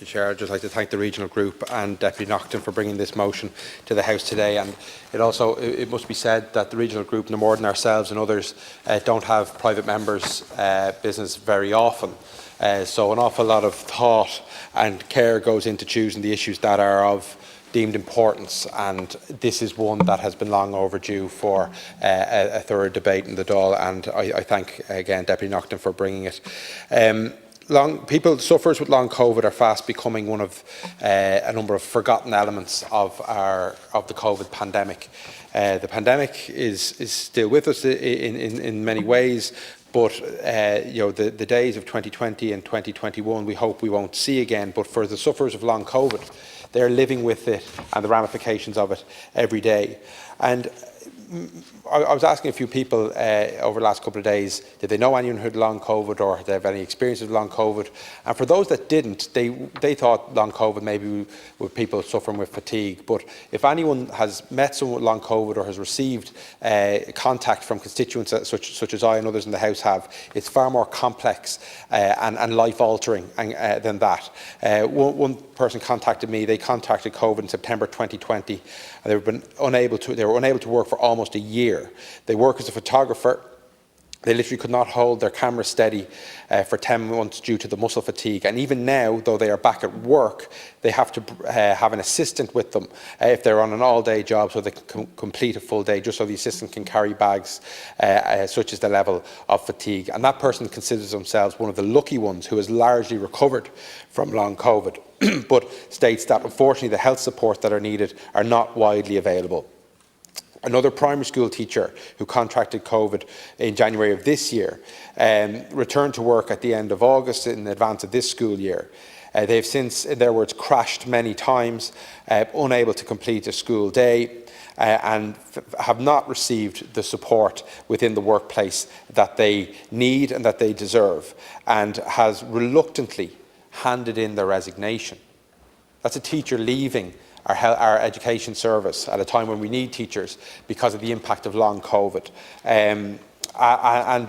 you, Chair. I'd just like to thank the regional group and Deputy Naughton for bringing this motion to the House today. And it must be said that the regional group, no more than ourselves and others, don't have private members' business very often. So an awful lot of thought and care goes into choosing the issues that are of deemed importance, and this is one that has been long overdue for a thorough debate in the Dáil, and I thank again Deputy Naughton for bringing it. Sufferers with long COVID are fast becoming one of a number of forgotten elements of the COVID pandemic. The pandemic is still with us in many ways, but the days of 2020 and 2021 we hope we won't see again. But for the sufferers of long COVID, they're living with it and the ramifications of it every day. And I was asking a few people over the last couple of days, did they know anyone who had long COVID or did they have any experience of long COVID? And for those that didn't, they thought long COVID maybe with people suffering with fatigue. But if anyone has met someone with long COVID or has received contact from constituents such as I and others in the House have, it's far more complex and life-altering than that. One person contacted me. They contracted COVID in September 2020, and they were unable to work for almost a year. They work as a photographer. They literally could not hold their camera steady for 10 months due to the muscle fatigue. And even now, though they are back at work, they have to have an assistant with them if they're on an all-day job, so they can complete a full day, just so the assistant can carry bags, such as the level of fatigue. And that person considers themselves one of the lucky ones who has largely recovered from long COVID, but states that unfortunately the health support that are needed are not widely available. Another primary school teacher who contracted COVID in January of this year returned to work at the end of August in advance of this school year. They've since, in their words, crashed many times, unable to complete a school day, and have not received the support within the workplace that they need and that they deserve, and has reluctantly handed in their resignation. That's a teacher leaving our education service at a time when we need teachers because of the impact of long COVID. And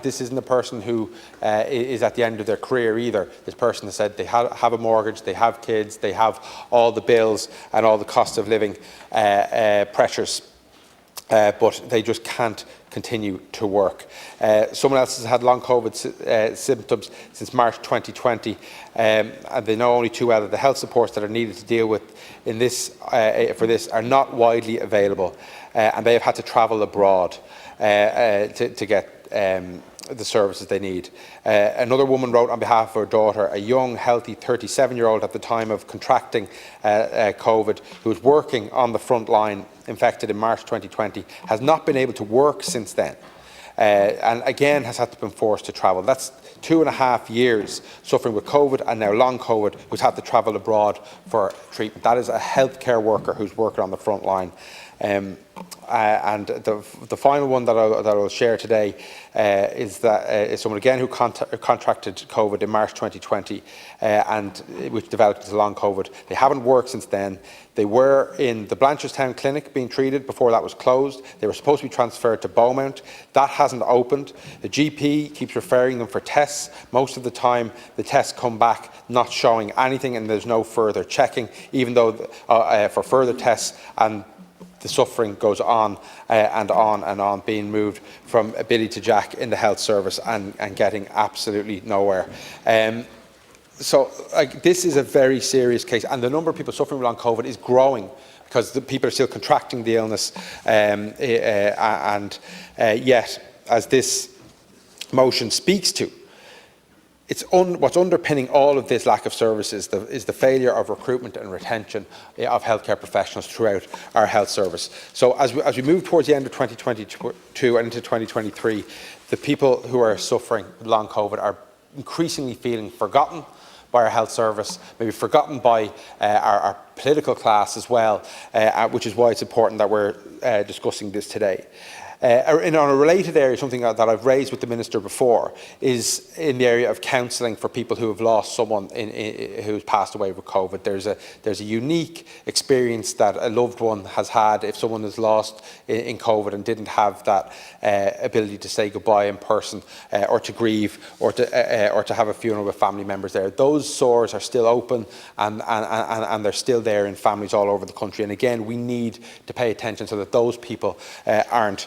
this isn't a person who is at the end of their career either. This person has said they have a mortgage, they have kids, they have all the bills and all the cost of living pressures, but they just can't continue to work. Someone else has had long COVID symptoms since March 2020, and they know only too well that the health supports that are needed to deal with for this are not widely available, and they have had to travel abroad to get the services they need. Another woman wrote on behalf of her daughter, a young, healthy 37-year-old at the time of contracting COVID, who was working on the front line, infected in March 2020, has not been able to work since then, and again has had to be forced to travel. That's 2.5 years suffering with COVID and now long COVID, who's had to travel abroad for treatment. That is a healthcare worker who's working on the front line. And the final one that I will share today is someone again who contracted COVID in March 2020 and which developed into long COVID. They haven't worked since then. They were in the Blanchardstown clinic being treated before that was closed. They were supposed to be transferred to Beaumont. That hasn't opened. The GP keeps referring them for tests. Most of the time the tests come back not showing anything and there's no further checking, even though for further tests, and the suffering goes on and on and on, being moved from Billy to Jack in the health service and getting absolutely nowhere. So this is a very serious case, and the number of people suffering with long COVID is growing because the people are still contracting the illness, and yet, as this motion speaks to, what's underpinning all of this lack of services is the failure of recruitment and retention of healthcare professionals throughout our health service. So as we move towards the end of 2022 and into 2023, the people who are suffering with long COVID are increasingly feeling forgotten by our health service, maybe forgotten by our political class as well, which is why it's important that we're discussing this today. And on a related area, something that I've raised with the Minister before, is in the area of counselling for people who have lost someone who's passed away with COVID. There's a unique experience that a loved one has had if someone is lost in COVID and didn't have that ability to say goodbye in person, or to grieve, or to have a funeral with family members there. Those sores are still open, and they're still there in families all over the country. And again, we need to pay attention so that those people aren't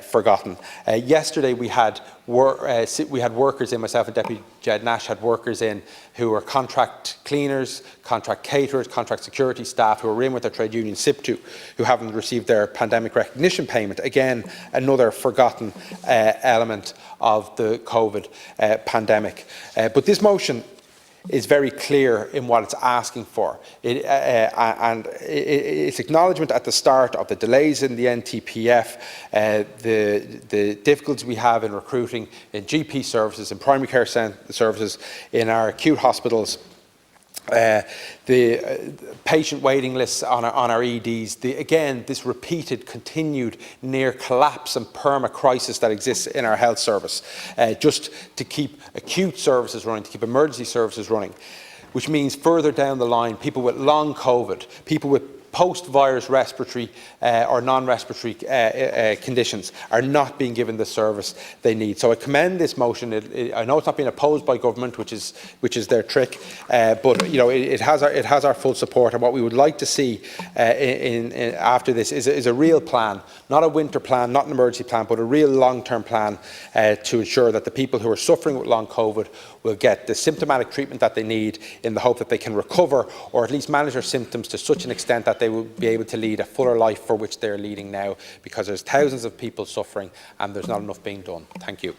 forgotten. Yesterday we had workers in, myself and Deputy Jed Nash had workers in who were contract cleaners, contract caterers, contract security staff who were in with their trade union SIPTU, who haven't received their pandemic recognition payment. Again, another forgotten element of the COVID pandemic. But this motion is very clear in what it's asking for. It's acknowledgement at the start of the delays in the NTPF, the difficulties we have in recruiting in GP services, in primary care services, in our acute hospitals, the patient waiting lists on our EDs, again, this repeated, continued near collapse and perma crisis that exists in our health service, just to keep acute services running, to keep emergency services running, which means further down the line, people with long COVID, people with post-virus respiratory or non-respiratory conditions are not being given the service they need. So I commend this motion. I know it's not being opposed by government, which is their trick, but you know it has our full support. And what we would like to see after this is a real plan, not a winter plan, not an emergency plan, but a real long-term plan to ensure that the people who are suffering with long COVID will get the symptomatic treatment that they need, in the hope that they can recover or at least manage their symptoms to such an extent that they will be able to lead a fuller life for which they're leading now, because there's thousands of people suffering and there's not enough being done. Thank you.